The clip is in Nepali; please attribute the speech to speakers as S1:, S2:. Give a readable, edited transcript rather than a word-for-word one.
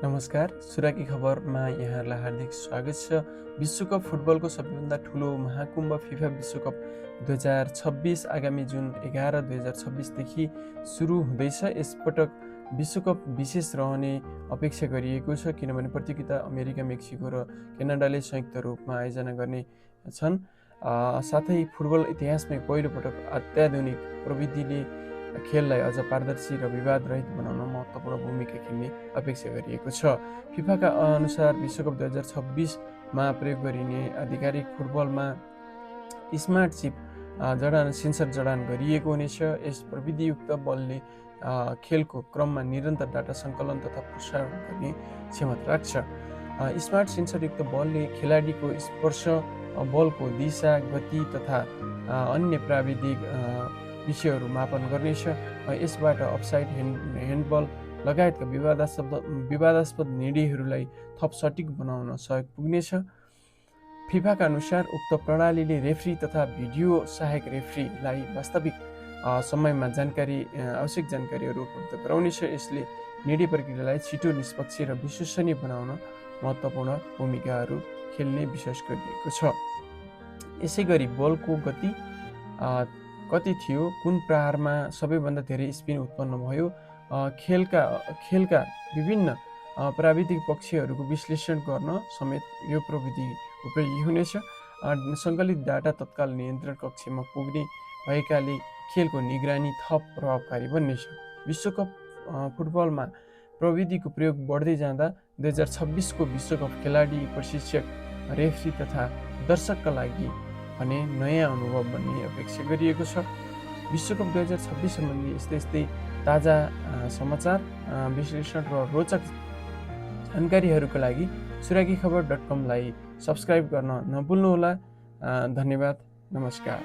S1: नमस्कार, सुराकी खबरमा यहाँहरूलाई हार्दिक स्वागत छ। विश्वकप फुटबलको सबैभन्दा ठुलो महाकुम्भ फिफा विश्वकप 2026 आगामी जुन 11 2026देखि सुरु हुँदैछ। यसपटक विश्वकप विशेष रहने अपेक्षा गरिएको छ, किनभने प्रतियोगिता अमेरिका, मेक्सिको र क्यानाडाले संयुक्त रूपमा आयोजना गर्ने छन्। साथै फुटबल इतिहासमै पहिलोपटक अत्याधुनिक प्रविधिले खेललाई अझ पारदर्शी र विवाद रहित बनाउन महत्त्वपूर्ण भूमिका खेल्ने अपेक्षा गरिएको छ। फिफाका अनुसार विश्वकप 2026मा प्रयोग गरिने आधिकारिक फुटबलमा स्मार्ट चिप सेन्सर जडान गरिएको हुनेछ। यस प्रविधियुक्त बलले खेलको क्रममा निरन्तर डाटा सङ्कलन तथा प्रसारण गर्ने क्षमता राख्छ। स्मार्ट सेन्सरयुक्त बलले खेलाडीको स्पर्श, बलको दिशा, गति तथा अन्य प्राविधिक विषयहरू मापन गर्नेछ। यसबाट अफसाइड, ह्यान्डबल लगायतका विवादास्पद निर्णयहरूलाई थप सटिक बनाउन सहयोग पुग्नेछ। फिफाका अनुसार उक्त प्रणालीले रेफ्री तथा भिडियो सहायक रेफ्रीलाई वास्तविक समयमा आवश्यक जानकारीहरू उपलब्ध गराउनेछ। यसले निर्णय प्रक्रियालाई छिटो, निष्पक्ष र विश्वसनीय बनाउन महत्त्वपूर्ण भूमिकाहरू खेल्ने विश्वास गरिएको छ। यसैगरी बलको गति कति थियो, कुन प्रहारमा सबैभन्दा धेरै स्पिन उत्पन्न भयो, खेलका विभिन्न प्राविधिक पक्षहरूको विश्लेषण गर्न समेत यो प्रविधि उपयोगी हुनेछ। सङ्कलित डाटा तत्काल नियन्त्रण कक्षमा पुग्ने भएकाले खेलको निगरानी थप प्रभावकारी बन्नेछ। विश्वकप फुटबलमा प्रविधिको प्रयोग बढ्दै जाँदा 2026को विश्वकप खेलाडी, प्रशिक्षक, रेफ्री तथा दर्शकका लागि भने नयाँ अनुभव बन्ने अपेक्षा गरिएको छ। विश्वकप 2026 सम्बन्धी यस्तै ताजा समाचार, विश्लेषण र रोचक जानकारीहरूका लागि surakikhbar.com लाई सब्स्क्राइब गर्न नभुल्नुहोला। धन्यवाद। नमस्कार।